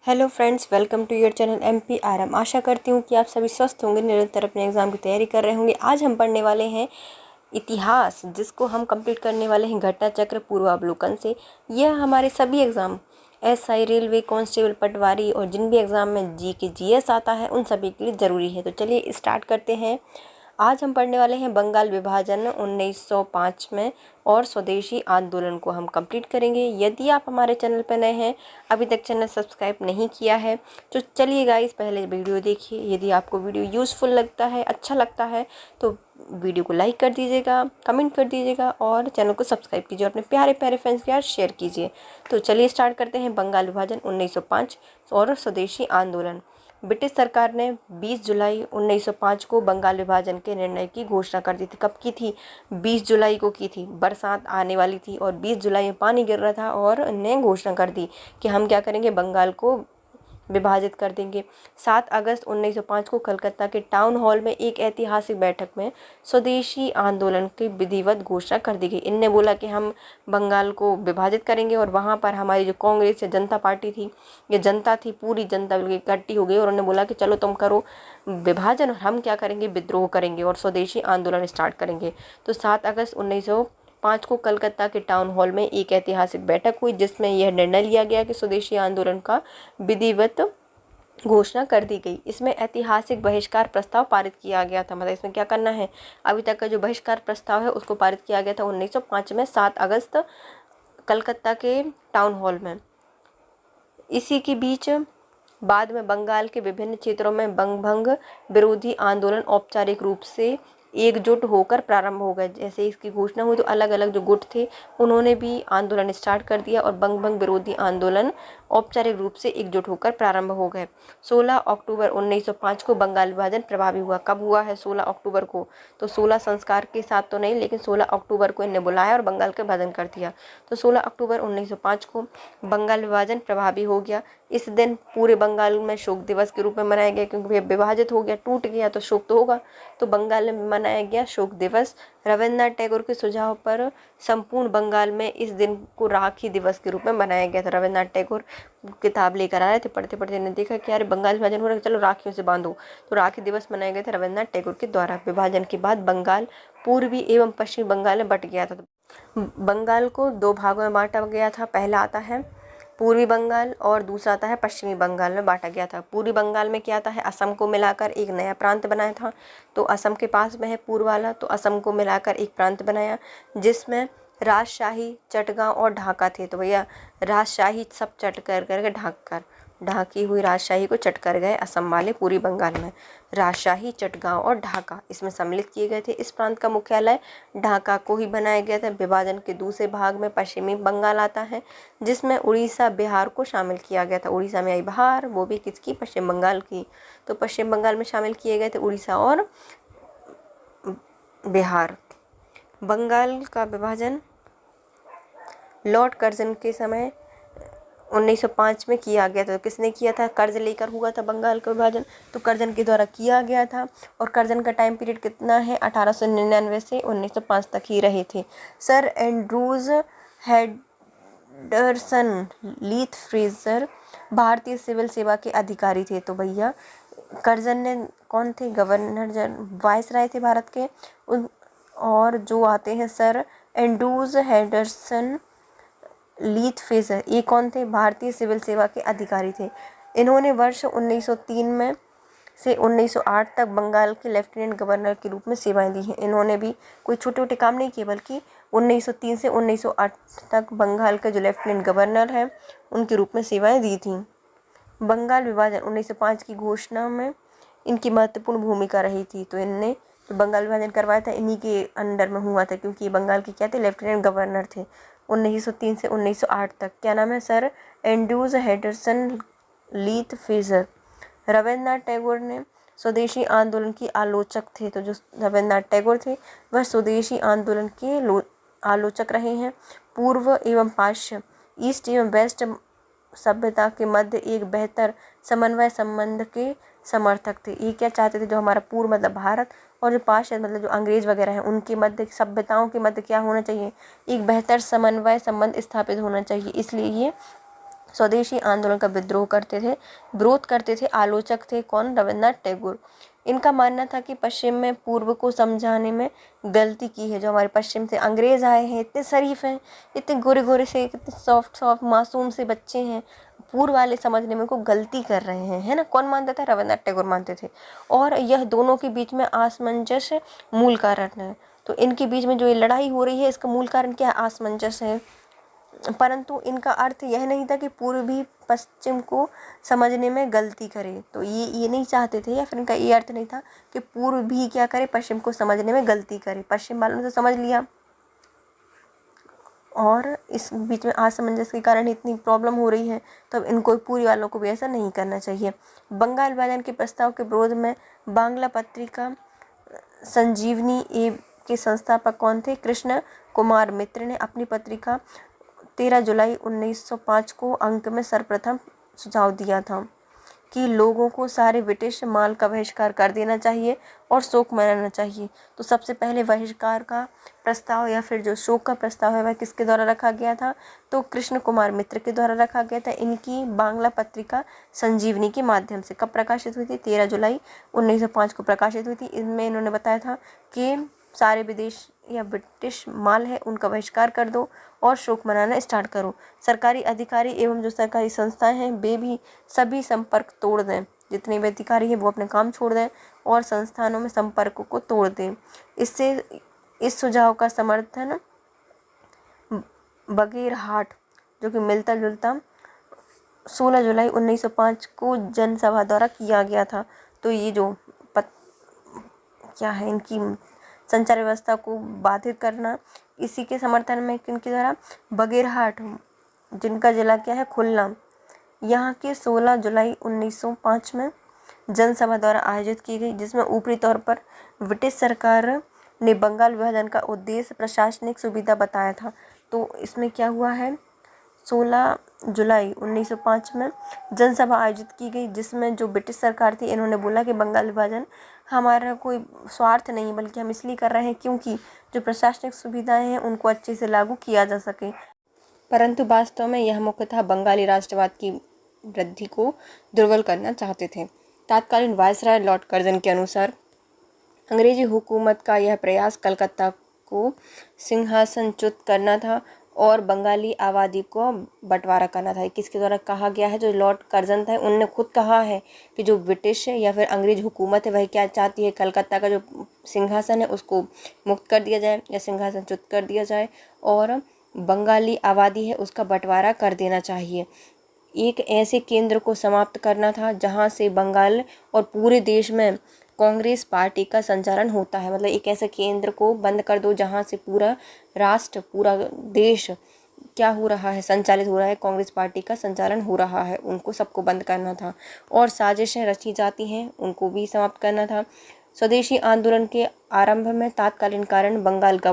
Hello friends, welcome to your channel MPRM। आशा करती हूँ कि आप सभी स्वस्थ होंगे, निरंतर अपने एग्ज़ाम की तैयारी कर रहे होंगे। आज हम पढ़ने वाले हैं इतिहास, जिसको हम कंप्लीट करने वाले हैं घटना चक्र पूर्वावलोकन से। यह हमारे सभी एग्ज़ाम SI, रेलवे, कांस्टेबल, पटवारी और जिन भी एग्ज़ाम में GS आता है उन सभी के लिए ज़रूरी है। तो चलिए स्टार्ट करते हैं। आज हम पढ़ने वाले हैं बंगाल विभाजन 1905 में और स्वदेशी आंदोलन को हम कंप्लीट करेंगे। यदि आप हमारे चैनल पर नए हैं, अभी तक चैनल सब्सक्राइब नहीं किया है, तो चलिए गाइस पहले वीडियो देखिए। यदि आपको वीडियो यूज़फुल लगता है, अच्छा लगता है, तो वीडियो को लाइक कर दीजिएगा, कमेंट कर दीजिएगा और चैनल को सब्सक्राइब कीजिए, अपने प्यारे प्यारे फ्रेंड्स के साथ शेयर कीजिए। तो चलिए स्टार्ट करते हैं। बंगाल विभाजन 1905 और स्वदेशी आंदोलन। ब्रिटिश सरकार ने 20 जुलाई 1905 को बंगाल विभाजन के निर्णय की घोषणा कर दी थी। कब की थी? 20 जुलाई को की थी। बरसात आने वाली थी और 20 जुलाई में पानी गिर रहा था और उन्हें घोषणा कर दी कि हम क्या करेंगे, बंगाल को विभाजित कर देंगे। 7 अगस्त 1905 को कलकत्ता के टाउन हॉल में एक ऐतिहासिक बैठक में स्वदेशी आंदोलन की विधिवत घोषणा कर दी गई। इनने बोला कि हम बंगाल को विभाजित करेंगे और वहाँ पर हमारी जो कांग्रेस या जनता पार्टी थी, ये जनता थी, पूरी जनता इकट्ठी हो गई और उन्होंने बोला कि चलो तुम करो विभाजन और हम क्या करेंगे, विद्रोह करेंगे और स्वदेशी आंदोलन स्टार्ट करेंगे। तो 7 अगस्त 1905 को कलकत्ता के टाउन हॉल में एक ऐतिहासिक बैठक हुई, जिसमें यह निर्णय लिया गया कि स्वदेशी आंदोलन का विधिवत घोषणा कर दी गई। इसमें ऐतिहासिक बहिष्कार प्रस्ताव पारित किया गया था। मतलब इसमें क्या करना है, अभी तक का जो बहिष्कार प्रस्ताव है उसको पारित किया गया था 1905 में 7 अगस्त कलकत्ता के टाउन हॉल में। इसी के बीच बाद में बंगाल के विभिन्न क्षेत्रों में बंगभंग विरोधी आंदोलन औपचारिक रूप से एकजुट होकर प्रारंभ हो गए। जैसे इसकी घोषणा हुई तो अलग अलग जो गुट थे उन्होंने भी आंदोलन स्टार्ट कर दिया और बंगभंग विरोधी आंदोलन औपचारिक रूप से एकजुट होकर प्रारंभ हो गए। 16 अक्टूबर 1905 को बंगाल विभाजन प्रभावी हुआ। कब हुआ है? 16 अक्टूबर को। तो 16 संस्कार के साथ तो नहीं, लेकिन 16 अक्टूबर को इन्हें बुलाया और बंगाल का विभाजन कर दिया। तो 16 अक्टूबर 1905 को बंगाल विभाजन प्रभावी हो गया। इस दिन पूरे बंगाल में शोक दिवस के रूप में मनाया गया, क्योंकि भैया विभाजित हो गया, टूट गया तो शोक तो होगा। तो बंगाल में मनाया गया शोक दिवस। रविन्द्रनाथ टैगोर के सुझाव पर संपूर्ण बंगाल में इस दिन को राखी दिवस के रूप में मनाया गया था। रविन्द्रनाथ टैगोर किताब लेकर आए थे, पढ़ते पढ़ते ने देखा कि यार बंगाल विभाजन हो रहा है, चलो राखियों से बांधो, तो राखी दिवस मनाया गया था रविन्द्रनाथ टैगोर के द्वारा। विभाजन के बाद बंगाल पूर्वी एवं पश्चिमी बंगाल में बट गया था। बंगाल को दो भागों में बांटा गया था। पहला आता है पूर्वी बंगाल और दूसरा आता है पश्चिमी बंगाल में बांटा गया था। पूर्वी बंगाल में क्या आता है, असम को मिलाकर एक नया प्रांत बनाया था। तो असम के पास में है पूर्व वाला, तो असम को मिलाकर एक प्रांत बनाया, जिसमें राजशाही, चटगांव और ढाका थे। तो भैया राजशाही सब चट कर करके ढाकी हुई राजशाही को चट कर गए असम वाले पूर्वी बंगाल में। राजशाही, चटगांव और ढाका इसमें सम्मिलित किए गए थे। इस प्रांत का मुख्यालय ढाका को ही बनाया गया था। विभाजन के दूसरे भाग में पश्चिमी बंगाल आता है, जिसमें उड़ीसा, बिहार को शामिल किया गया था। उड़ीसा में आई बिहार, वो भी किसकी? पश्चिम बंगाल की। तो पश्चिम बंगाल में शामिल किए गए थे उड़ीसा और बिहार। बंगाल का विभाजन लॉर्ड कर्जन के समय 1905 में किया गया था। तो किसने किया था? कर्ज लेकर हुआ था बंगाल का विभाजन, तो कर्जन के द्वारा किया गया था। और कर्जन का टाइम पीरियड कितना है? 1899 से 1905 तक ही रहे थे। Sir Andrews Henderson Leith Fraser भारतीय सिविल सेवा के अधिकारी थे। तो भैया कर्जन ने कौन थे? गवर्नर वायसराय थे भारत के। और जो आते हैं sir Andrews Henderson Leith Fraser, ये कौन थे? भारतीय सिविल सेवा के अधिकारी थे। इन्होंने वर्ष 1903 में से 1908 तक बंगाल के लेफ्टिनेंट गवर्नर के रूप में सेवाएं दी हैं। इन्होंने भी कोई छोटे छोटे काम नहीं किए, बल्कि 1903 से 1908 तक बंगाल के जो लेफ्टिनेंट गवर्नर हैं उनके रूप में सेवाएं दी थी। बंगाल विभाजन 1905 की घोषणा में इनकी महत्वपूर्ण भूमिका रही थी। तो इनने जो बंगाल विभाजन करवाया था इन्हीं के अंडर में हुआ था, क्योंकि ये बंगाल के क्या थे? लेफ्टिनेंट गवर्नर थे 1903 से 1908 तक। क्या नाम है? Sir Andrews Henderson Leith Fraser. Rabindranath Tagore ने स्वदेशी आंदोलन की आलोचक थे। तो जो रविन्द्रनाथ टैगोर थे वह स्वदेशी आंदोलन के आलोचक रहे हैं। पूर्व एवं पाश्चात्य, ईस्ट एवं वेस्ट सभ्यता के मध्य एक बेहतर समन्वय संबंध के समर्थक थे। ये क्या चाहते थे? जो हमारा पूर्व मतलब भारत और जो पाश्चात्य मतलब जो अंग्रेज वगैरह हैं उनके मध्य, सभ्यताओं के मध्य क्या होना चाहिए? एक बेहतर समन्वय संबंध स्थापित होना चाहिए। इसलिए ये स्वदेशी आंदोलन का विरोध करते थे आलोचक थे कौन? रविन्द्रनाथ टैगोर। इनका मानना था कि पश्चिम में पूर्व को समझाने में गलती की है। जो हमारे पश्चिम से अंग्रेज आए हैं, इतने शरीफ हैं, इतने गोरे गोरे से, कितने सॉफ्ट मासूम से बच्चे हैं, पूर्व वाले समझने में को गलती कर रहे हैं, है ना। कौन मानता था? रविन्द्रनाथ टैगोर मानते थे। और यह दोनों के बीच में असमंजस मूल कारण है। तो इनके बीच में जो ये लड़ाई हो रही है, इसका मूल कारण क्या है? असमंजस है। परंतु इनका अर्थ यह नहीं था कि पूर्व भी पश्चिम को समझने में गलती करे। तो ये नहीं चाहते थे, या फिर इनका ये अर्थ नहीं था कि पूर्व भी क्या करे? पश्चिम को समझने में गलती करे। पश्चिम वालों ने तो समझ लिया, और इस बीच में असमंजस के कारण इतनी प्रॉब्लम हो रही है, तब इनको पूर्व वालों को भी ऐसा नहीं करना चाहिए। बंगाल विभाजन के प्रस्ताव के विरोध में बांग्ला पत्रिका संजीवनी के संस्थापक कौन थे? कृष्ण कुमार मित्र ने अपनी पत्रिका 13 जुलाई 1905 को अंक में सर्वप्रथम सुझाव दिया था कि लोगों को सारे ब्रिटिश माल का बहिष्कार कर देना चाहिए और शोक मनाना चाहिए। तो सबसे पहले बहिष्कार का प्रस्ताव या फिर जो शोक का प्रस्ताव है वह किसके द्वारा रखा गया था? तो कृष्ण कुमार मित्र के द्वारा रखा गया था। इनकी बांग्ला पत्रिका संजीवनी के माध्यम से कब प्रकाशित हुई थी? 13 जुलाई 1905 को प्रकाशित हुई थी। इनमें इन्होंने बताया था कि सारे विदेश या ब्रिटिश माल है उनका बहिष्कार कर दो और शोक मनाना स्टार्ट करो। सरकारी अधिकारी एवं जो सरकारी संस्थाएं हैं वे भी सभी संपर्क तोड़ दें। जितने भी अधिकारी हैं वो अपने काम छोड़ दें और संस्थानों में संपर्क को तोड़ दें। इससे इस सुझाव का समर्थन बगैरहाट, जो कि मिलता जुलता 16 जुलाई 1905 को जनसभा द्वारा किया गया था। तो ये जो क्या है, इनकी संचार व्यवस्था को बाधित करना, इसी के समर्थन में किनके द्वारा? बगैरहाट, जिनका जिला क्या है? खुलना, यहाँ के 16 जुलाई 1905 में जनसभा द्वारा आयोजित की गई, जिसमें ऊपरी तौर पर ब्रिटिश सरकार ने बंगाल विभाजन का उद्देश्य प्रशासनिक सुविधा बताया था। तो इसमें क्या हुआ है? 16 जुलाई 1905 में जनसभा आयोजित की गई, जिसमें जो ब्रिटिश सरकार थी इन्होंने बोला कि बंगाल विभाजन हमारा कोई स्वार्थ नहीं, बल्कि हम इसलिए कर रहे हैं क्योंकि जो प्रशासनिक सुविधाएं हैं उनको अच्छे से लागू किया जा सके। परंतु वास्तव में यह मुख्यतः बंगाली राष्ट्रवाद की वृद्धि को दुर्बल करना चाहते थे। तत्कालीन वायसराय लॉर्ड कर्जन के अनुसार अंग्रेजी हुकूमत का यह प्रयास कलकत्ता को सिंहासनच्युत करना था और बंगाली आबादी को बंटवारा करना था। किसके द्वारा कहा गया है? जो लॉर्ड कर्जन था उनने खुद कहा है कि जो ब्रिटिश या फिर अंग्रेज हुकूमत है वह क्या चाहती है? कलकत्ता का जो सिंहासन है उसको मुक्त कर दिया जाए या सिंहासनच्युत कर दिया जाए, और बंगाली आबादी है उसका बंटवारा कर देना चाहिए। एक ऐसे केंद्र को समाप्त करना था जहां से बंगाल और पूरे देश में कांग्रेस पार्टी का संचालन होता है। मतलब एक ऐसे केंद्र को बंद कर दो जहां से पूरा राष्ट्र, पूरा देश क्या हो रहा है? संचालित हो रहा है, कांग्रेस पार्टी का संचालन हो रहा है। उनको सबको बंद करना था और साजिशें रची जाती हैं उनको भी समाप्त करना था। स्वदेशी आंदोलन के आरंभ में तात्कालीन कारण बंगाल का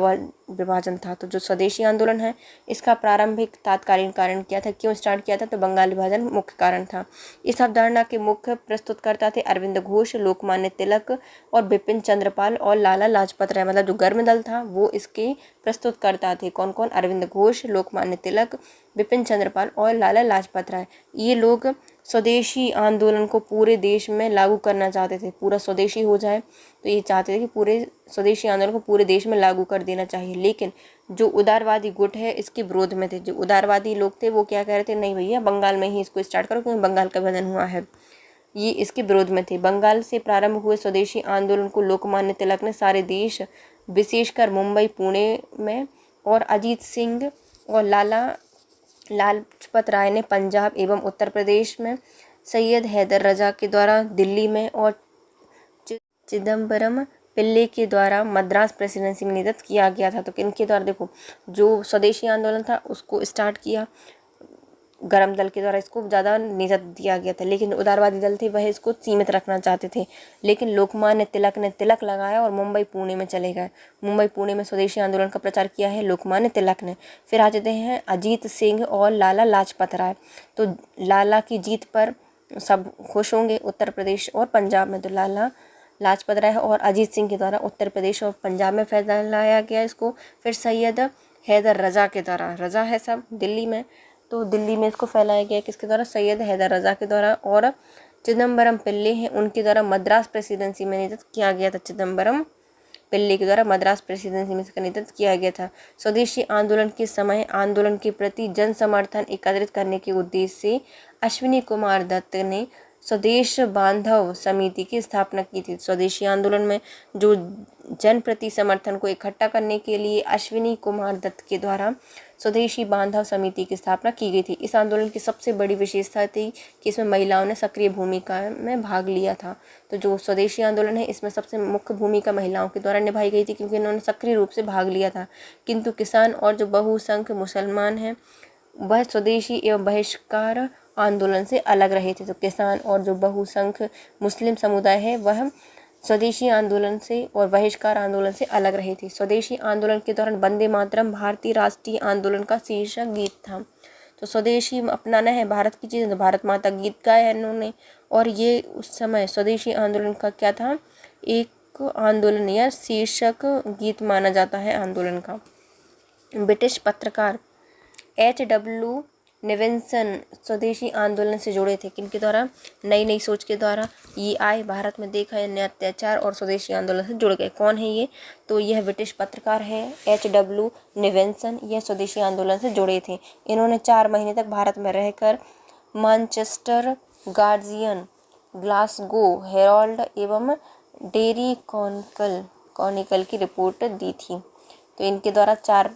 विभाजन था। तो जो स्वदेशी आंदोलन है इसका प्रारंभिक तात्कालीन कारण क्या था? क्यों स्टार्ट किया था? तो बंगाल विभाजन मुख्य कारण था। इस अवधारणा के मुख्य प्रस्तुतकर्ता थे अरविंद घोष, लोकमान्य तिलक और बिपिन चंद्र पाल और लाला लाजपत राय। मतलब जो गर्म दल था वो इसके प्रस्तुतकर्ता थे। कौन कौन? अरविंद घोष, लोकमान्य तिलक, बिपिन चंद्र पाल और लाला लाजपत राय। ये लोग स्वदेशी आंदोलन को पूरे देश में लागू करना चाहते थे, पूरा स्वदेशी हो जाए। तो ये चाहते थे कि पूरे स्वदेशी आंदोलन को पूरे देश में लागू कर देना चाहिए। लेकिन जो उदारवादी गुट है इसके विरोध में थे। जो उदारवादी लोग थे वो क्या कह रहे थे? नहीं भैया, बंगाल में ही इसको स्टार्ट करो क्योंकि बंगाल का विभाजन हुआ है। ये इसके विरोध में थे। बंगाल से प्रारंभ हुए स्वदेशी आंदोलन को लोकमान्य तिलक ने सारे देश, विशेषकर मुंबई, पुणे में, और अजीत सिंह और लाला लाजपत राय ने पंजाब एवं उत्तर प्रदेश में, सैयद हैदर रजा के द्वारा दिल्ली में और चिदम्बरम पिल्ले के द्वारा मद्रास प्रेसिडेंसी में नेतृत्व किया गया था। तो किनके द्वारा? देखो, जो स्वदेशी आंदोलन था उसको स्टार्ट किया गरम दल के द्वारा, इसको ज़्यादा नेतृत्व दिया गया था। लेकिन उदारवादी दल थे वह इसको सीमित रखना चाहते थे। लेकिन लोकमान्य तिलक ने तिलक लगाया और मुंबई पुणे में चले गए। मुंबई पुणे में स्वदेशी आंदोलन का प्रचार किया है लोकमान्य तिलक ने। फिर आ जाते हैं अजीत सिंह और लाला लाजपत राय। तो लाला की जीत पर सब खुश होंगे उत्तर प्रदेश और पंजाब में। तो लाला लाजपत राय और अजीत सिंह के द्वारा उत्तर प्रदेश और पंजाब में फैलाया गया इसको। फिर सैयद हैदर रजा के द्वारा, रजा है सब दिल्ली में, तो दिल्ली में इसको फैलाया गया किसके द्वारा, सैयद हैदर रजा के द्वारा। और चिदम्बरम पिल्ले हैं, उनके द्वारा मद्रास प्रेसिडेंसी में नेतृत्व किया गया था। चिदम्बरम पिल्ले के द्वारा मद्रास प्रेसिडेंसी में इसका नेतृत्व किया गया था। स्वदेशी आंदोलन के समय आंदोलन के प्रति जन समर्थन एकत्रित करने के उद्देश्य से अश्विनी कुमार दत्त ने स्वदेश बांधव समिति की स्थापना की थी। स्वदेशी आंदोलन में जो जन प्रति समर्थन को इकट्ठा करने के लिए अश्विनी कुमार दत्त के द्वारा स्वदेशी बांधव समिति की स्थापना की गई थी। इस आंदोलन की सबसे बड़ी विशेषता थी कि इसमें महिलाओं ने सक्रिय भूमिका में भाग लिया था। तो जो स्वदेशी आंदोलन है इसमें सबसे मुख्य भूमिका महिलाओं के द्वारा निभाई गई थी, क्योंकि इन्होंने सक्रिय रूप से भाग लिया था। किंतु किसान और जो बहुसंख्य मुसलमान हैं वह स्वदेशी एवं बहिष्कार आंदोलन से अलग रहे थे। तो किसान और जो बहुसंख्य मुस्लिम समुदाय है वह स्वदेशी आंदोलन से और बहिष्कार आंदोलन से अलग रहे थे। स्वदेशी आंदोलन के दौरान वंदे मातरम भारतीय राष्ट्रीय आंदोलन का शीर्षक गीत था। तो स्वदेशी अपनाना है भारत की चीज़, तो भारत माता गीत गाया है इन्होंने। और ये उस समय स्वदेशी आंदोलन का क्या था, एक आंदोलन या शीर्षक गीत माना जाता है आंदोलन का। ब्रिटिश पत्रकार H.W. निवेंसन स्वदेशी आंदोलन से जुड़े थे। किनके द्वारा, नई नई सोच के द्वारा ये आए, भारत में देखा अन्य अत्याचार और स्वदेशी आंदोलन से जुड़ गए। कौन है ये, तो यह ब्रिटिश पत्रकार है H.W. निवेंसन। यह स्वदेशी आंदोलन से जुड़े थे। इन्होंने 4 महीने तक भारत में रहकर मैनचेस्टर, गार्जियन, ग्लासगो हेराल्ड एवं डेरी कॉनिकल की रिपोर्ट दी थी। तो इनके द्वारा 4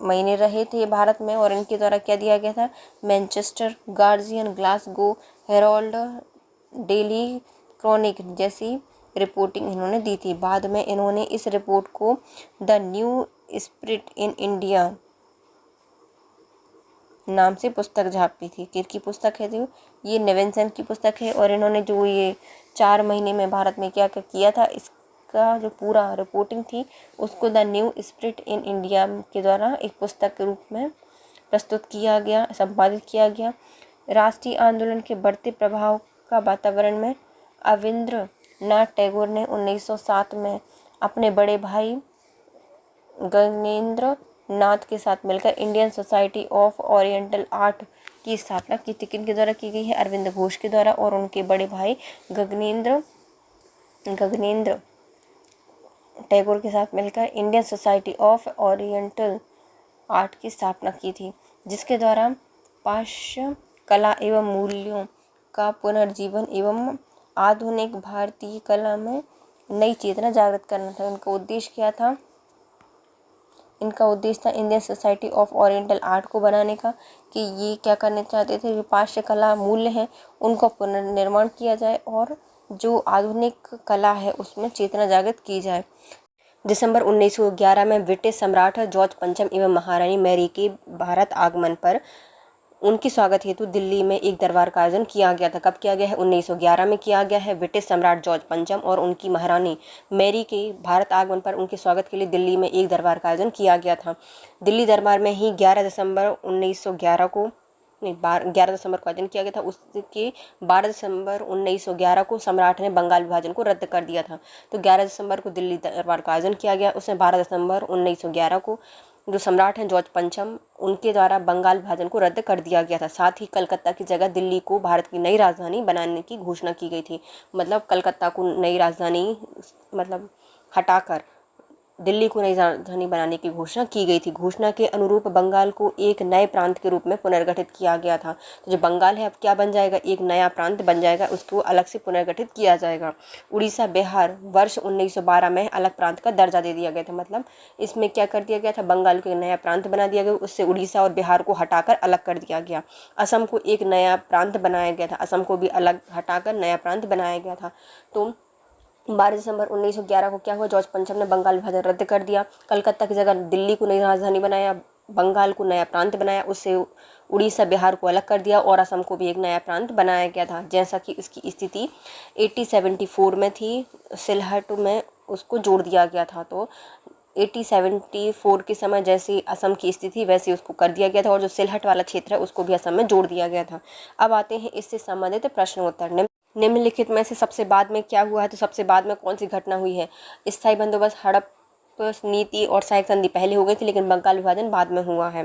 महीने रहे थे भारत में और इनके द्वारा क्या दिया गया था, Manchester, guardian, Glasgow Herald, daily chronic जैसी रिपोर्टिंग इन्होंने दी थी। बाद में इन्होंने इस रिपोर्ट को the new spirit in India नाम से पुस्तक छापी थी। किसकी पुस्तक है, जो ये निवेंसन की पुस्तक है। और इन्होंने जो ये 4 महीने में भारत में क्या क्या किया था, इसका जो पूरा रिपोर्टिंग थी उसको the new spirit in India के द्वारा एक पुस्तक के रूप में प्रस्तुत किया गया, संपादित किया गया। राष्ट्रीय आंदोलन के बढ़ते प्रभाव का वातावरण में रविंद्रनाथ टैगोर ने 1907 में अपने बड़े भाई गगनेंद्र नाथ के साथ मिलकर Indian society of oriental art की स्थापना की थी। किनके द्वारा की गई है, अरविंद घोष के द्वारा। और उनके बड़े भाई गगनेंद्र टैगोर के साथ मिलकर Indian society of oriental art की स्थापना की थी, जिसके द्वारा पाश्चात्य कला एवं मूल्यों का पुनर्जीवन एवं आधुनिक भारतीय कला में नई चेतना जागृत करना था। उनका उद्देश्य क्या था, इनका उद्देश्य था Indian society of oriental art को बनाने का, कि ये क्या करना चाहते थे, पाश्चात्य कला मूल्य हैं उनको पुनर्निर्माण किया जाए और जो आधुनिक कला है उसमें चेतना जागृत की जाए। दिसंबर 1911 में ब्रिटिश सम्राट जॉर्ज पंचम एवं महारानी मैरी के भारत आगमन पर उनके स्वागत हेतु दिल्ली में एक दरबार का आयोजन किया गया था। कब किया गया है, 1911 में किया गया है। ब्रिटिश सम्राट जॉर्ज पंचम और उनकी महारानी मैरी के भारत आगमन पर उनके स्वागत के लिए दिल्ली में एक दरबार का आयोजन किया गया था। दिल्ली दरबार में ही 11 दिसंबर को आयोजन किया गया था। उसके 12 दिसंबर 1911 को सम्राट ने बंगाल विभाजन को रद्द कर दिया था। तो 11 दिसंबर को दिल्ली दरबार का आयोजन किया गया। उसमें 12 दिसंबर 1911 को जो सम्राट हैं जॉर्ज पंचम, उनके द्वारा बंगाल विभाजन को रद्द कर दिया गया था। साथ ही कलकत्ता की जगह दिल्ली को भारत की नई राजधानी बनाने की घोषणा की गई थी। मतलब कलकत्ता को नई राजधानी हटाकर दिल्ली को नई राजधानी बनाने की घोषणा की गई थी। घोषणा के अनुरूप बंगाल को एक नए प्रांत के रूप में पुनर्गठित किया गया था। तो जो बंगाल है अब क्या बन जाएगा, एक नया प्रांत बन जाएगा, उसको अलग से पुनर्गठित किया जाएगा। उड़ीसा, बिहार वर्ष 1912 में अलग प्रांत का दर्जा दे दिया गया था। मतलब इसमें क्या कर दिया गया था, बंगाल को एक नया प्रांत बना दिया गया, उससे उड़ीसा और बिहार को हटाकर अलग कर दिया गया। असम को एक नया प्रांत बनाया गया था, असम को भी अलग हटाकर नया प्रांत बनाया गया था। तो 12 दिसंबर 1911 को क्या हुआ, जॉर्ज पंचम ने बंगाल विभाजन रद्द कर दिया। कलकत्ता की जगह दिल्ली को नई राजधानी बनाया, बंगाल को नया प्रांत बनाया, उससे उड़ीसा, बिहार को अलग कर दिया और असम को भी एक नया प्रांत बनाया गया था। जैसा कि इसकी स्थिति 1874 में थी, सिलहट में उसको जोड़ दिया गया था। तो 1874 के समय जैसी असम की स्थिति वैसे उसको कर दिया गया था और जो सिलहट वाला क्षेत्र है उसको भी असम में जोड़ दिया गया था। अब आते हैं इससे संबंधित प्रश्नोत्तर। निम्नलिखित में से सबसे बाद में क्या हुआ है, तो सबसे बाद में कौन सी घटना हुई है। स्थायी बंदोबस्त, हड़प नीति और सहायक संधि पहले हो गई थी, लेकिन बंगाल विभाजन बाद में हुआ है।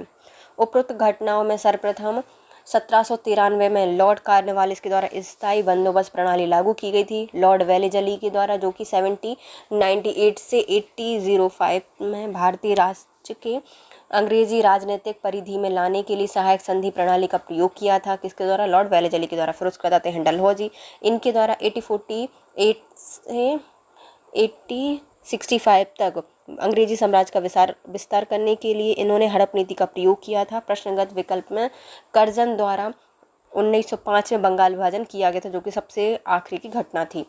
उपरोक्त घटनाओं में सर्वप्रथम 1793 में लॉर्ड कॉर्नवालिस के द्वारा स्थायी बंदोबस्त प्रणाली लागू की गई थी। लॉर्ड वेलेजली के द्वारा, जो कि 1798 से 1805 में भारतीय राज्य के अंग्रेजी राजनीतिक परिधि में लाने के लिए सहायक संधि प्रणाली का प्रयोग किया था। किसके द्वारा? लॉर्ड वेलेजली के द्वारा। फिर उसके बाद आते हैं डलहौजी। इनके द्वारा 1848 से 1865 तक अंग्रेजी साम्राज्य का विस्तार करने के लिए इन्होंने हड़प नीति का प्रयोग किया था। प्रश्नगत विकल्प में कर्जन द्वारा 1905 में बंगाल विभाजन किया गया था, जो कि सबसे आखिरी की घटना थी।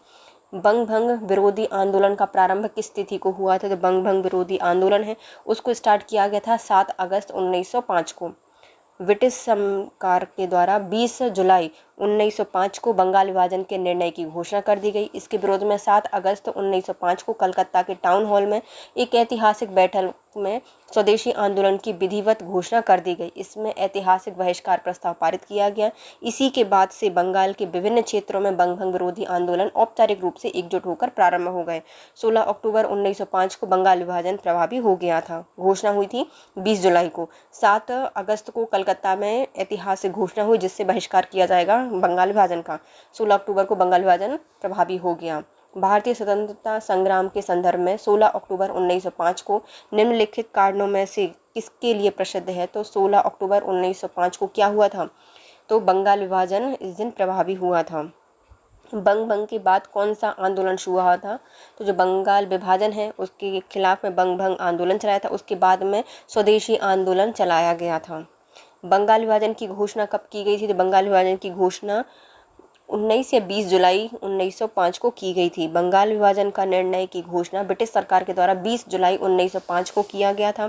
बंग भंग विरोधी आंदोलन का प्रारंभ किस तिथि को हुआ था? तो बंग भंग विरोधी आंदोलन है उसको स्टार्ट किया गया था 7 अगस्त 1905 को। ब्रिटिश सरकार के द्वारा 20 जुलाई 1905 को बंगाल विभाजन के निर्णय की घोषणा कर दी गई। इसके विरोध में 7 अगस्त 1905 को कलकत्ता के टाउन हॉल में एक ऐतिहासिक बैठक में स्वदेशी आंदोलन की विधिवत घोषणा कर दी गई। इसमें ऐतिहासिक बहिष्कार प्रस्ताव पारित किया गया। इसी के बाद से बंगाल के विभिन्न क्षेत्रों में बंग भंग विरोधी आंदोलन औपचारिक रूप से एकजुट होकर प्रारंभ हो गए। 16 अक्टूबर 1905 को बंगाल विभाजन प्रभावी हो गया था। घोषणा हुई थी 20 जुलाई को। 7 अगस्त को कलकत्ता में ऐतिहासिक घोषणा हुई जिससे बहिष्कार किया जाएगा बंगाल विभाजन का। 16 अक्टूबर को बंगाल विभाजन प्रभावी हो गया। भारतीय स्वतंत्रता संग्राम के संदर्भ में 16 अक्टूबर 1905 को निम्नलिखित कारणों में से किसके लिए प्रसिद्ध है? तो 16 अक्टूबर 1905 को क्या हुआ था? तो बंगाल विभाजन इस दिन प्रभावी हुआ था। बंग भंग के बाद कौन सा आंदोलन शुरू हुआ था? तो जो बंगाल विभाजन है उसके खिलाफ में बंग भंग आंदोलन चलाया था। उसके बाद में स्वदेशी आंदोलन चलाया गया था। बंगाल विभाजन की घोषणा कब की गई थी? तो बंगाल विभाजन की घोषणा 19 या 20 जुलाई 1905 को की गई थी। बंगाल विभाजन का निर्णय की घोषणा ब्रिटिश सरकार के द्वारा 20 जुलाई 1905 को किया गया था,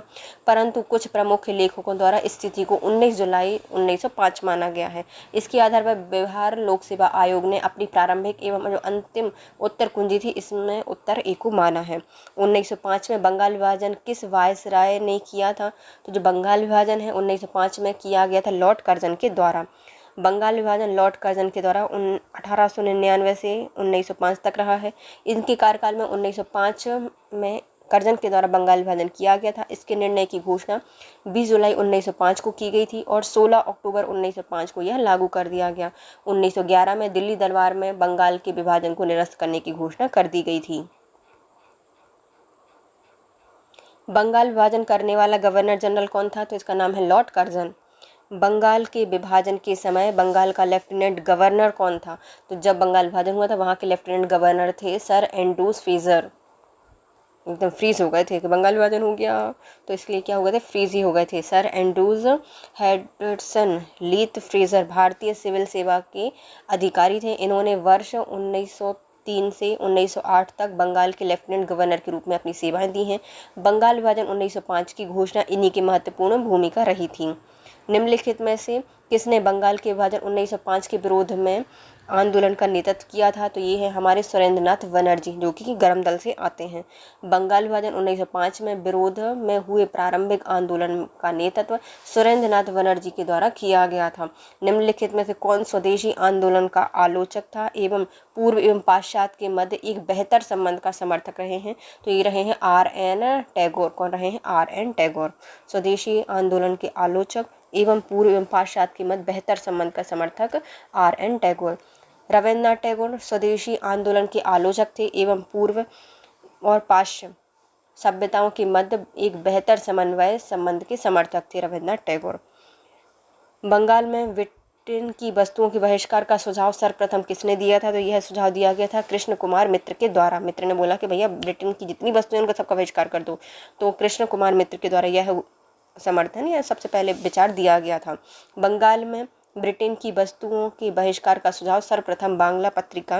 परंतु कुछ प्रमुख लेखकों द्वारा इस तिथि को 19 जुलाई 1905 माना गया है। इसके आधार पर बिहार लोक सेवा आयोग ने अपनी प्रारंभिक एवं जो अंतिम उत्तर कुंजी थी इसमें उत्तर ए को माना है। 1905 में बंगाल विभाजन किस वायसराय ने किया था? तो जो बंगाल विभाजन है 1905 में किया गया था लॉर्ड कर्जन के द्वारा। बंगाल विभाजन लॉर्ड कर्जन के द्वारा 1899 से 1905 तक रहा है। इनके कार्यकाल में 1905 में कर्जन के द्वारा बंगाल विभाजन किया गया था। इसके निर्णय की घोषणा 20 जुलाई 1905 को की गई थी और 16 अक्टूबर 1905 को यह लागू कर दिया गया। 1911 में दिल्ली दरबार में बंगाल के विभाजन को निरस्त करने की घोषणा कर दी गई थी। बंगाल विभाजन करने वाला गवर्नर जनरल कौन था? तो इसका नाम है लॉर्ड कर्जन। बंगाल के विभाजन के समय बंगाल का लेफ्टिनेंट गवर्नर कौन था? तो जब बंगाल विभाजन हुआ था वहाँ के लेफ्टिनेंट गवर्नर थे सर एंड्रूज फ्रेजर। एकदम फ्रीज हो गए थे कि बंगाल विभाजन हो गया तो इसलिए क्या हो गए थे? फ्रीज ही हो गए थे। सर एंड्रूज हेडसन लीथ फ्रेजर भारतीय सिविल सेवा के अधिकारी थे। इन्होंने वर्ष 1903 से 1908 तक बंगाल के लेफ्टिनेंट गवर्नर के रूप में अपनी सेवाएं दी हैं। बंगाल विभाजन 1905 की घोषणा इन्हीं की महत्वपूर्ण भूमिका रही थी। निम्नलिखित में से किसने बंगाल के विभाजन 1905 के विरोध में आंदोलन का नेतृत्व किया था? तो ये है हमारे सुरेंद्रनाथ बनर्जी, जो कि गरम दल से आते हैं। बंगाल विभाजन 1905 में विरोध में हुए प्रारंभिक आंदोलन का नेतृत्व सुरेंद्रनाथ बनर्जी के द्वारा किया गया था। निम्नलिखित में से कौन स्वदेशी आंदोलन का आलोचक था एवं पूर्व एवं पाश्चात्य के मध्य एक बेहतर संबंध का समर्थक रहे हैं? तो ये रहे हैं R.N. टैगोर। कौन रहे हैं? R.N. टैगोर। स्वदेशी आंदोलन के आलोचक एवं पूर्व एवं पाश्चात्य के मध्य बेहतर संबंध का समर्थक R.N. टैगोर। रविन्द्रनाथ टैगोर स्वदेशी आंदोलन के आलोचक थे एवं पूर्व और पाश्चात्य सभ्यताओं के मध्य एक बेहतर समन्वय संबंध के समर्थक थे रविन्द्रनाथ टैगोर। बंगाल में ब्रिटेन की वस्तुओं के बहिष्कार का सुझाव सर्वप्रथम किसने दिया था? तो यह सुझाव दिया गया था कृष्ण कुमार मित्र के द्वारा। मित्र ने बोला कि भैया ब्रिटेन की जितनी वस्तुएं उनका सबका बहिष्कार कर दो, तो कृष्ण कुमार मित्र के द्वारा यह समर्थन या सबसे पहले विचार दिया गया था। बंगाल में ब्रिटेन की वस्तुओं के बहिष्कार का सुझाव सर्वप्रथम बांग्ला पत्रिका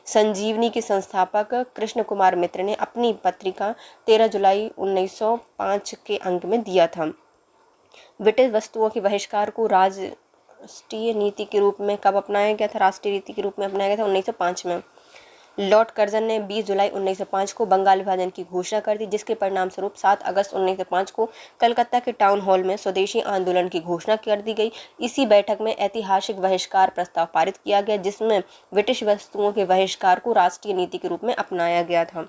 संजीवनी के संस्थापक कृष्ण कुमार मित्र ने अपनी पत्रिका 13 जुलाई 1905 के अंक में दिया था। ब्रिटिश वस्तुओं के बहिष्कार को राष्ट्रीय नीति के रूप में कब अपनाया गया था? राष्ट्रीय नीति के रूप में अपनाया गया था 1905 में। लॉर्ड कर्जन ने 20 जुलाई 1905 को बंगाल विभाजन की घोषणा कर दी, जिसके परिणाम स्वरूप 7 अगस्त 1905 को कलकत्ता के टाउन हॉल में स्वदेशी आंदोलन की घोषणा कर दी गई। इसी बैठक में ऐतिहासिक बहिष्कार प्रस्ताव पारित किया गया, जिसमें ब्रिटिश वस्तुओं के बहिष्कार को राष्ट्रीय नीति के रूप में अपनाया गया था।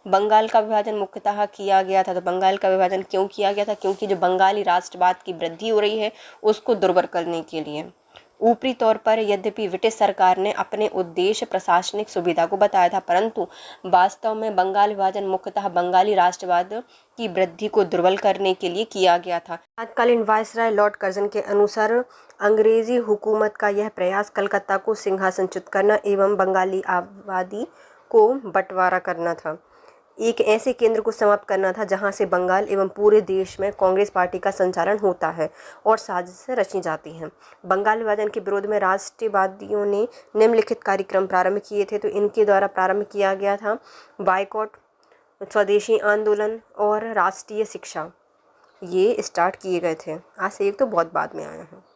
बंगाल का विभाजन मुख्यतः किया गया था। तो बंगाल का विभाजन क्यों किया गया था? क्योंकि जो बंगाली राष्ट्रवाद की वृद्धि हो रही है उसको दुर्बर करने के लिए। ऊपरी तौर पर यद्यपि ब्रिटिश सरकार ने अपने उद्देश्य प्रशासनिक सुविधा को बताया था, परंतु वास्तव में बंगाल विभाजन मुख्यतः बंगाली राष्ट्रवाद की वृद्धि को दुर्बल करने के लिए किया गया था। तत्कालीन वायसराय लॉर्ड कर्जन के अनुसार अंग्रेजी हुकूमत का यह प्रयास कलकत्ता को सिंहासनच्युत करना एवं बंगाली आबादी को बंटवारा करना था, एक ऐसे केंद्र को समाप्त करना था जहां से बंगाल एवं पूरे देश में कांग्रेस पार्टी का संचालन होता है और साजिशें रची जाती हैं। बंगाल विभाजन के विरोध में राष्ट्रवादियों ने निम्नलिखित कार्यक्रम प्रारंभ किए थे। तो इनके द्वारा प्रारंभ किया गया था बाइकॉट, स्वदेशी आंदोलन और राष्ट्रीय शिक्षा, ये स्टार्ट किए गए थे। आज से एक तो बहुत बाद में आया है।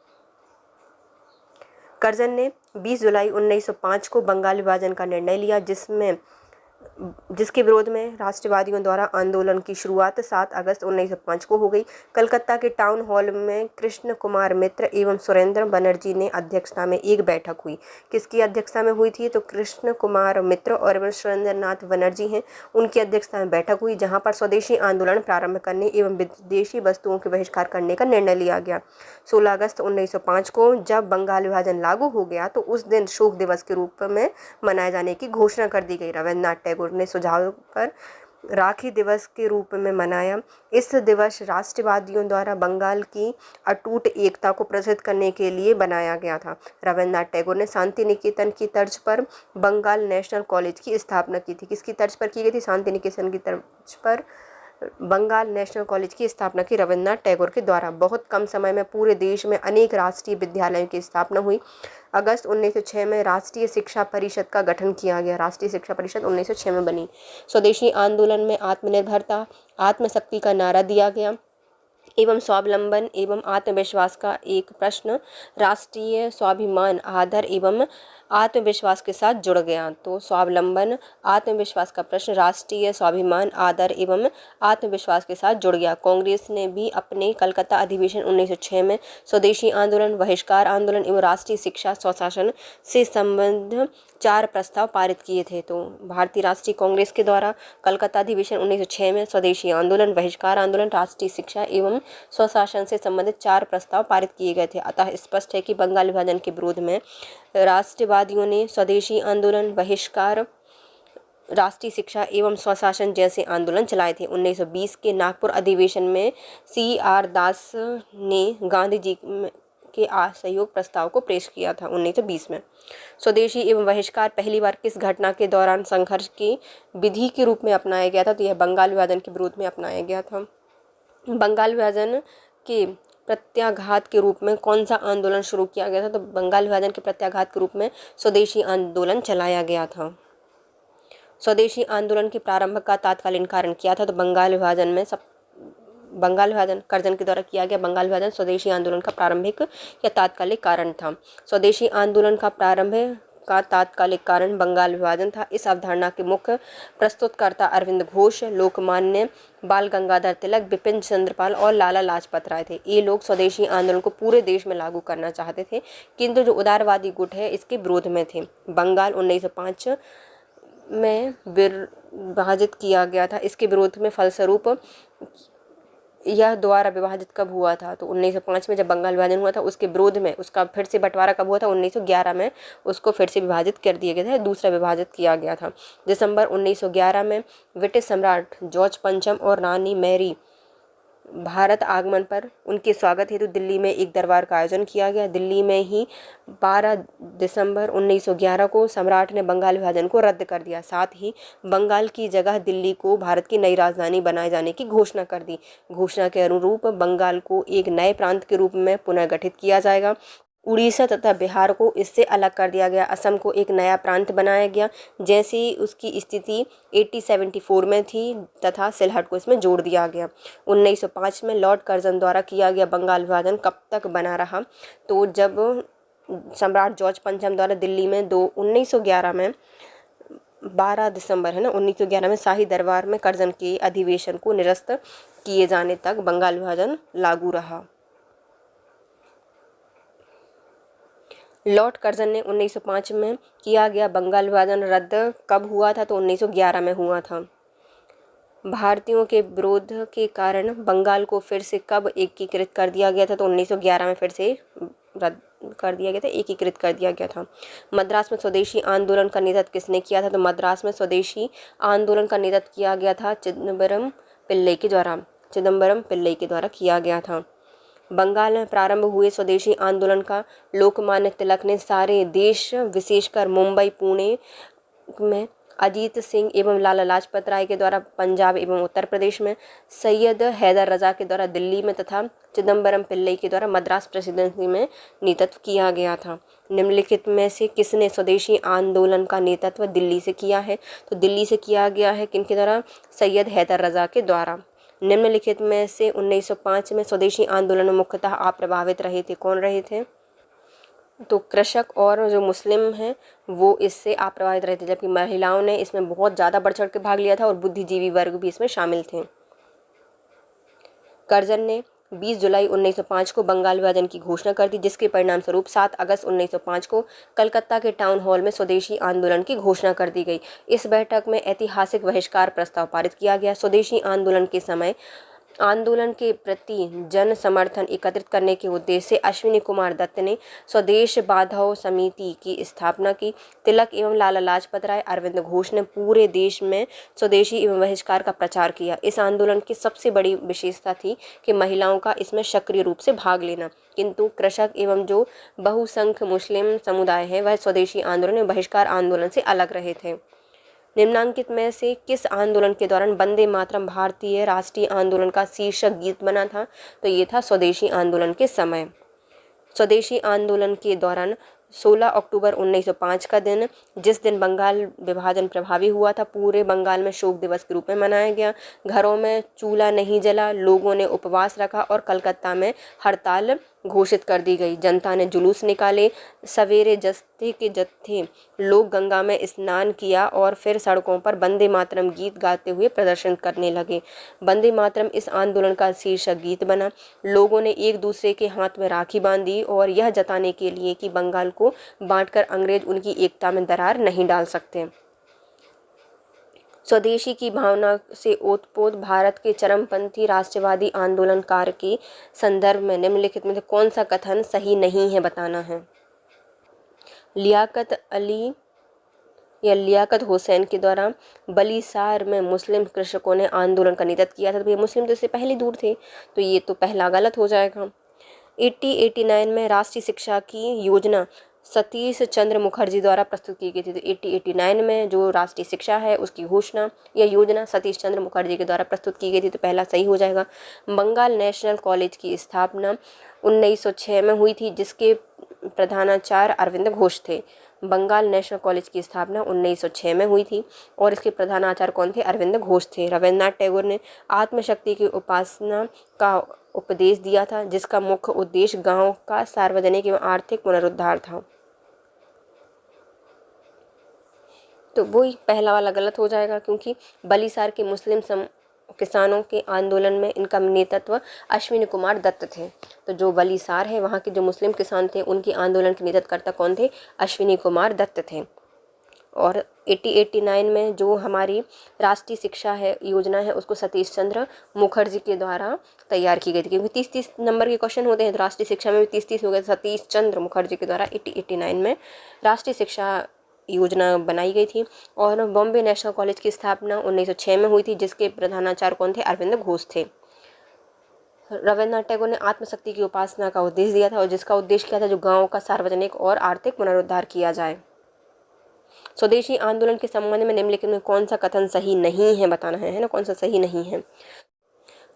कर्जन ने 20 जुलाई 1905 को बंगाल विभाजन का निर्णय लिया, जिसके विरोध में राष्ट्रवादियों द्वारा आंदोलन की शुरुआत 7 अगस्त 1905 को हो गई। कलकत्ता के टाउन हॉल में कृष्ण कुमार मित्र एवं सुरेंद्र बनर्जी ने अध्यक्षता में एक बैठक हुई। किसकी अध्यक्षता में हुई थी? तो कृष्ण कुमार मित्र और सुरेंद्र नाथ बनर्जी हैं, उनकी अध्यक्षता में बैठक हुई, जहां पर स्वदेशी आंदोलन प्रारंभ करने एवं विदेशी वस्तुओं के बहिष्कार करने का निर्णय लिया गया। 16 अगस्त 1905 को जब बंगाल विभाजन लागू हो गया तो उस दिन शोक दिवस के रूप में मनाए जाने की घोषणा कर दी गई। रविन्द्रनाथ टैगोर ने सुझाव पर राखी दिवस के रूप में मनाया। इस दिवस राष्ट्रवादियों द्वारा बंगाल की अटूट एकता को प्रदर्शित करने के लिए बनाया गया था। रविन्द्रनाथ टैगोर ने शांति निकेतन की तर्ज पर बंगाल नेशनल कॉलेज की स्थापना की थी। किसकी तर्ज पर की गई थी? शांति निकेतन की तर्ज पर बंगाल नेशनल कॉलेज की स्थापना की रविन्द्रनाथ टैगोर के द्वारा। बहुत कम समय में पूरे देश में अनेक राष्ट्रीय विद्यालयों की स्थापना हुई। अगस्त 1906 में राष्ट्रीय शिक्षा परिषद का गठन किया गया। राष्ट्रीय शिक्षा परिषद 1906 में बनी। स्वदेशी आंदोलन में आत्मनिर्भरता, आत्मशक्ति का नारा दिया गया एवं स्वावलंबन एवं आत्मविश्वास का एक प्रश्न राष्ट्रीय स्वाभिमान, आदर एवं आत्मविश्वास के साथ जुड़ गया। तो स्वावलंबन, आत्मविश्वास का प्रश्न राष्ट्रीय स्वाभिमान, आदर एवं आत्मविश्वास के साथ जुड़ गया। कांग्रेस ने भी अपने कलकत्ता अधिवेशन 1906 में स्वदेशी आंदोलन, बहिष्कार आंदोलन एवं राष्ट्रीय शिक्षा स्वशासन से संबंध 4 प्रस्ताव पारित किए थे। तो भारतीय राष्ट्रीय कांग्रेस के द्वारा कलकत्ता अधिवेशन 1906 में स्वदेशी आंदोलन, बहिष्कार आंदोलन, राष्ट्रीय शिक्षा एवं स्वशासन से संबंधित 4 प्रस्ताव पारित किए गए थे। अतः स्पष्ट है कि बंगाल विभाजन के विरोध में राष्ट्रवादियों ने स्वदेशी आंदोलन, बहिष्कार, राष्ट्रीय शिक्षा एवं स्वशासन जैसे आंदोलन चलाए थे। 1920 के नागपुर अधिवेशन में CR दास ने गांधी जी के असहयोग प्रस्ताव को पेश किया था 1920 में। स्वदेशी एवं बहिष्कार पहली बार किस घटना के दौरान संघर्ष की विधि के रूप में अपनाया गया था? तो यह बंगाल विभाजन के विरोध में अपनाया गया था। बंगाल विभाजन के प्रत्याघात के रूप में कौन सा आंदोलन शुरू किया गया था? तो बंगाल विभाजन के प्रत्याघात के रूप में स्वदेशी आंदोलन चलाया गया था। स्वदेशी आंदोलन के प्रारंभ का तात्कालीन कारण क्या था? तो बंगाल विभाजन कर्जन के द्वारा किया गया बंगाल विभाजन स्वदेशी आंदोलन का प्रारंभिक या तात्कालिक कारण था। स्वदेशी आंदोलन का प्रारंभ का तात्कालिक कारण बंगाल विभाजन था। इस अवधारणा के मुख्य प्रस्तुतकर्ता अरविंद घोष, लोकमान्य बाल गंगाधर तिलक, बिपिन चंद्र पाल और लाला लाजपत राय थे। ये लोग स्वदेशी आंदोलन को पूरे देश में लागू करना चाहते थे, किंतु जो उदारवादी गुट है इसके विरोध में थे। बंगाल 1905 में विभाजित किया गया था। इसके विरोध में फलस्वरूप यह दोबारा विभाजित कब हुआ था? तो 1905 में जब बंगाल विभाजन हुआ था उसके विरोध में उसका फिर से बंटवारा कब हुआ था? 1911 में उसको फिर से विभाजित कर दिया गया था, दूसरा विभाजित किया गया था। दिसंबर 1911 में ब्रिटिश सम्राट जॉर्ज पंचम और रानी मैरी भारत आगमन पर उनके स्वागत हेतु दिल्ली में एक दरबार का आयोजन किया गया। दिल्ली में ही 12 दिसंबर 1911 को सम्राट ने बंगाल विभाजन को रद्द कर दिया। साथ ही बंगाल की जगह दिल्ली को भारत की नई राजधानी बनाए जाने की घोषणा कर दी। घोषणा के अनुरूप बंगाल को एक नए प्रांत के रूप में पुनर्गठित किया जाएगा। उड़ीसा तथा बिहार को इससे अलग कर दिया गया। असम को एक नया प्रांत बनाया गया, जैसी उसकी स्थिति 1874 में थी, तथा सिलहट को इसमें जोड़ दिया गया। 1905 में लॉर्ड कर्जन द्वारा किया गया बंगाल विभाजन कब तक बना रहा? तो जब सम्राट जॉर्ज पंचम द्वारा दिल्ली में 1911 में 12 दिसंबर है ना 1911 में शाही दरबार में कर्जन के अधिवेशन को निरस्त किए जाने तक बंगाल विभाजन लागू रहा। लॉर्ड कर्जन ने 1905 में किया गया बंगाल विभाजन रद्द कब हुआ था? तो 1911 में हुआ था। भारतीयों के विरोध के कारण बंगाल को फिर से कब एकीकृत कर दिया गया था? तो 1911 में फिर से रद्द कर दिया गया था, एकीकृत कर दिया गया था। मद्रास में स्वदेशी आंदोलन का नेतृत्व किसने किया था? तो मद्रास में स्वदेशी आंदोलन का नेतृत्व किया गया था चिदम्बरम पिल्लई के द्वारा किया गया था। बंगाल में प्रारंभ हुए स्वदेशी आंदोलन का लोकमान्य तिलक ने सारे देश विशेषकर मुंबई, पुणे में अजीत सिंह एवं लाला लाजपत राय के द्वारा पंजाब एवं उत्तर प्रदेश में, सैयद हैदर रजा के द्वारा दिल्ली में तथा चिदम्बरम पिल्लई के द्वारा मद्रास प्रेसिडेंसी में नेतृत्व किया गया था। निम्नलिखित में से किसने स्वदेशी आंदोलन का नेतृत्व दिल्ली से किया है? तो दिल्ली से किया गया है किनके द्वारा? सैयद हैदर रजा के द्वारा। निम्नलिखित में से 1905 में स्वदेशी आंदोलन में मुख्यतः अप्रभावित रहे थे, कौन रहे थे? तो कृषक और जो मुस्लिम हैं वो इससे अप्रभावित रहे थे, जबकि महिलाओं ने इसमें बहुत ज़्यादा बढ़ चढ़ के भाग लिया था और बुद्धिजीवी वर्ग भी इसमें शामिल थे। कर्जन ने 20 जुलाई 1905 को बंगाल विभाजन की घोषणा कर दी, जिसके परिणाम स्वरूप 7 अगस्त 1905 को कलकत्ता के टाउन हॉल में स्वदेशी आंदोलन की घोषणा कर दी गई। इस बैठक में ऐतिहासिक बहिष्कार प्रस्ताव पारित किया गया। स्वदेशी आंदोलन के समय आंदोलन के प्रति जन समर्थन एकत्रित करने के उद्देश्य से अश्विनी कुमार दत्त ने स्वदेश बांधव समिति की स्थापना की। तिलक एवं लाला लाजपत राय, अरविंद घोष ने पूरे देश में स्वदेशी एवं बहिष्कार का प्रचार किया। इस आंदोलन की सबसे बड़ी विशेषता थी कि महिलाओं का इसमें सक्रिय रूप से भाग लेना, किंतु कृषक एवं जो बहुसंख्यक मुस्लिम समुदाय है वह स्वदेशी आंदोलन में बहिष्कार आंदोलन से अलग रहे थे। निम्नांकित में से किस आंदोलन के दौरान वंदे मातरम भारतीय राष्ट्रीय आंदोलन का शीर्षक गीत बना था? तो ये था स्वदेशी आंदोलन के समय। स्वदेशी आंदोलन के दौरान 16 अक्टूबर 1905 का दिन, जिस दिन बंगाल विभाजन प्रभावी हुआ था, पूरे बंगाल में शोक दिवस के रूप में मनाया गया। घरों में चूल्हा नहीं जला, लोगों ने उपवास रखा और कलकत्ता में हड़ताल घोषित कर दी गई। जनता ने जुलूस निकाले, सवेरे जत्थे के जत्थे लोग गंगा में स्नान किया और फिर सड़कों पर वंदे मातरम गीत गाते हुए प्रदर्शन करने लगे। वंदे मातरम इस आंदोलन का शीर्षक गीत बना। लोगों ने एक दूसरे के हाथ में राखी बांधी और यह जताने के लिए कि बंगाल को बांटकर अंग्रेज उनकी एकता में दरार नहीं डाल सकते। स्वदेशी की भावना से ओतप्रोत भारत के चरमपंथी राष्ट्रवादी आंदोलनकार के संदर्भ में निम्नलिखित में से कौन सा कथन सही नहीं है बताना है? लियाकत अली या लियाकत हुसैन के द्वारा बलीसार में मुस्लिम कृषकों ने आंदोलन का नेतृत्व किया था। तो ये मुस्लिम तो इससे पहले दूर थे, तो ये तो पहला गलत हो जाएगा। 1889 में राष्ट्रीय शिक्षा की योजना सतीश चंद्र मुखर्जी द्वारा प्रस्तुत की गई थी। तो 1889 में जो राष्ट्रीय शिक्षा है उसकी घोषणा या योजना सतीश चंद्र मुखर्जी के द्वारा प्रस्तुत की गई थी, तो पहला सही हो जाएगा। बंगाल नेशनल कॉलेज की स्थापना 1906 में हुई थी, जिसके प्रधानाचार्य अरविंद घोष थे। बंगाल नेशनल कॉलेज की स्थापना 1906 में हुई थी और इसके प्रधानाचार्य कौन थे? अरविंद घोष थे। रविन्द्रनाथ टैगोर ने आत्मशक्ति की उपासना का उपदेश दिया था, जिसका मुख्य उद्देश्य गांव का सार्वजनिक एवं आर्थिक पुनरुद्धार था। तो वही पहला वाला गलत हो जाएगा, क्योंकि बलीसार के मुस्लिम किसानों के आंदोलन में इनका नेतृत्व अश्विनी कुमार दत्त थे। तो जो बलीसार है वहाँ के जो मुस्लिम किसान थे उनके आंदोलन के नेतृत्वकर्ता कौन थे? अश्विनी कुमार दत्त थे। और 1889 में जो हमारी राष्ट्रीय शिक्षा है योजना है उसको सतीश चंद्र मुखर्जी के द्वारा तैयार की गई थी, क्योंकि 30-30 नंबर के क्वेश्चन होते हैं, तो राष्ट्रीय शिक्षा में भी 30-30 हो गए। सतीश चंद्र मुखर्जी के द्वारा 1889 में राष्ट्रीय शिक्षा योजना बनाई गई थी। और बॉम्बे नेशनल कॉलेज की स्थापना 1906 में हुई थी, जिसके प्रधानाचार्य कौन थे? अरविंद घोष थे। रविन्द्रनाथ टैगोर ने आत्मशक्ति की उपासना का उद्देश्य दिया था और जिसका उद्देश्य क्या था? जो गाँव का सार्वजनिक और आर्थिक पुनरुद्धार किया जाए। स्वदेशी आंदोलन के संबंध में निम्नलिखित में कौन सा कथन सही नहीं है बताना है ना? कौन सा सही नहीं है?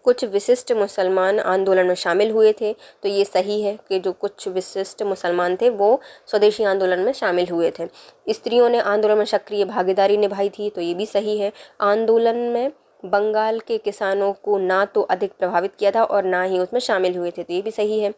कुछ विशिष्ट मुसलमान आंदोलन में शामिल हुए थे, तो ये सही है कि जो कुछ विशिष्ट मुसलमान थे वो स्वदेशी आंदोलन में शामिल हुए थे। स्त्रियों ने आंदोलन में सक्रिय भागीदारी निभाई थी, तो ये भी सही है। आंदोलन में बंगाल के किसानों को ना तो अधिक प्रभावित किया था और ना ही उसमें शामिल हुए थे, तो ये भी सही है।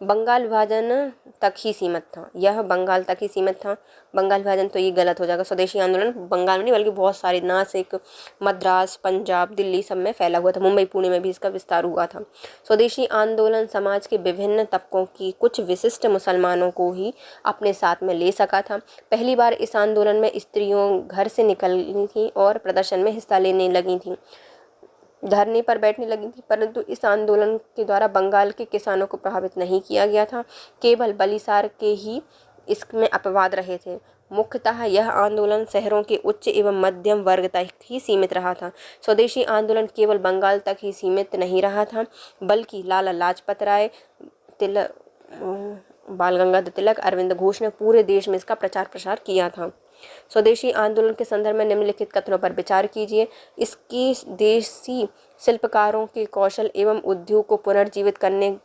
बंगाल विभाजन तक ही सीमित था, यह बंगाल तक ही सीमित था। बंगाल विभाजन तो ये गलत हो जाएगा। स्वदेशी आंदोलन बंगाल में नहीं बल्कि बहुत सारे नासिक, मद्रास, पंजाब, दिल्ली सब में फैला हुआ था। मुंबई, पुणे में भी इसका विस्तार हुआ था। स्वदेशी आंदोलन समाज के विभिन्न तबकों की कुछ विशिष्ट मुसलमानों को ही अपने साथ में ले सका था। पहली बार इस आंदोलन में स्त्रियों घर से निकलनी थी और प्रदर्शन में हिस्सा लेने लगी थीं। धरने पर बैठने लगी थी, परंतु इस आंदोलन के द्वारा बंगाल के किसानों को प्रभावित नहीं किया गया था। केवल बलिसार के ही इसमें अपवाद रहे थे। मुख्यतः यह आंदोलन शहरों के उच्च एवं मध्यम वर्ग तक ही सीमित रहा था। स्वदेशी आंदोलन केवल बंगाल तक ही सीमित नहीं रहा था, बल्कि लाला लाजपत राय, बाल गंगाधर तिलक, अरविंद घोष ने पूरे देश में इसका प्रचार प्रसार किया था। स्वदेशी आंदोलन के संदर्भ में निम्नलिखित कथनों पर विचार कीजिए। इसकी देसी शिल्पकारों के कौशल एवं उद्योग को पुनर्जीवित करने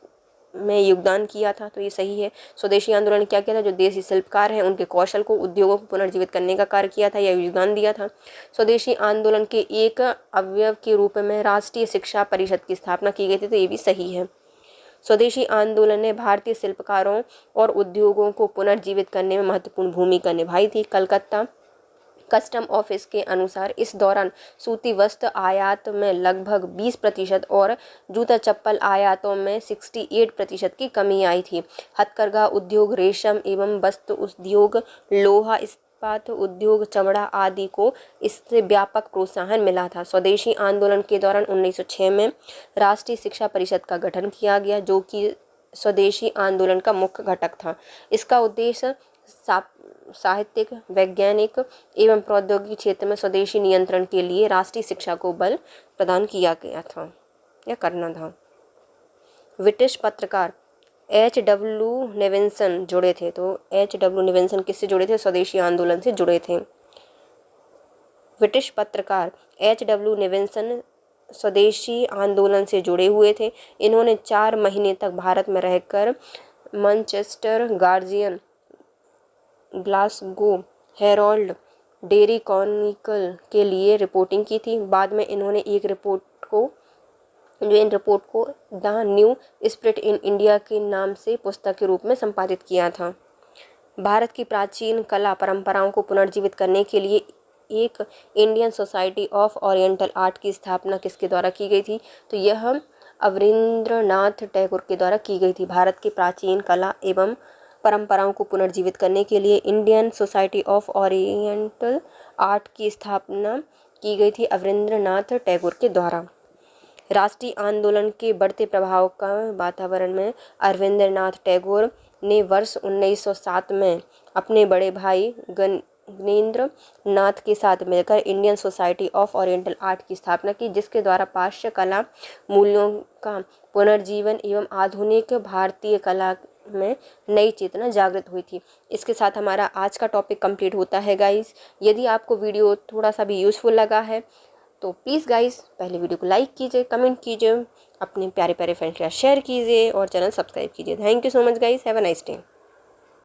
में योगदान किया था। तो ये सही है। स्वदेशी आंदोलन ने क्या किया था? जो देसी शिल्पकार हैं उनके कौशल को, उद्योगों को पुनर्जीवित करने का कार्य किया था या योगदान दिया था। स्वदेशी आंदोलन के एक अवयव के रूप में राष्ट्रीय शिक्षा परिषद की स्थापना की गई थी। तो ये भी सही है। स्वदेशी आंदोलन ने भारतीय शिल्पकारों और उद्योगों को पुनर्जीवित करने में महत्वपूर्ण भूमिका निभाई थी। कलकत्ता कस्टम ऑफिस के अनुसार इस दौरान सूती वस्त्र आयात में लगभग 20% और जूता चप्पल आयातों में 68% की कमी आई थी। हथकरघा उद्योग, रेशम एवं वस्त्र उद्योग, लोहा इस्पात उद्योग, चमड़ा आदि को इससे व्यापक प्रोत्साहन मिला था। स्वदेशी आंदोलन के दौरान 1906 में राष्ट्रीय शिक्षा परिषद का गठन किया गया, जो कि स्वदेशी आंदोलन का मुख्य घटक था। इसका उद्देश्य साहित्यिक, वैज्ञानिक एवं प्रौद्योगिकी क्षेत्र में स्वदेशी नियंत्रण के लिए राष्ट्रीय शिक्षा को बल प्रदान किया गया था या करना था। ब्रिटिश पत्रकार H.W. नेविल्सन जुड़े थे। तो H.W. नेविल्सन किससे जुड़े थे? स्वदेशी आंदोलन से जुड़े थे। ब्रिटिश पत्रकार H.W. नेविल्सन स्वदेशी आंदोलन से जुड़े हुए थे। इन्होंने 4 महीने तक भारत में रहकर Manchester, guardian, Glasgow Herald, dairy Chronicle के लिए रिपोर्टिंग की थी। बाद में इन्होंने इन रिपोर्ट को the new spirit in India के नाम से पुस्तक के रूप में संपादित किया था। भारत की प्राचीन कला परंपराओं को पुनर्जीवित करने के लिए एक Indian society of oriental art की स्थापना किसके द्वारा की गई थी? तो यह अवनींद्रनाथ टैगोर के द्वारा की गई थी। भारत की प्राचीन कला एवं परंपराओं को पुनर्जीवित करने के लिए Indian society of oriental art की स्थापना की गई थी अवनींद्रनाथ टैगोर के द्वारा। राष्ट्रीय आंदोलन के बढ़ते प्रभाव का वातावरण में अरविंदनाथ टैगोर ने वर्ष 1907 में अपने बड़े भाई गगनेंद्र नाथ के साथ मिलकर Indian society of oriental art की स्थापना की, जिसके द्वारा पाश्चात्य कला मूल्यों का पुनर्जीवन एवं आधुनिक भारतीय कला में नई चेतना जागृत हुई थी। इसके साथ हमारा आज का टॉपिक कंप्लीट होता है गाइस। यदि आपको वीडियो थोड़ा सा भी यूज़फुल लगा है तो प्लीज़ गाइस पहले वीडियो को लाइक कीजिए, कमेंट कीजिए, अपने प्यारे प्यारे फ्रेंड्स के साथ शेयर कीजिए और चैनल सब्सक्राइब कीजिए। Thank you so much guys, have a nice day.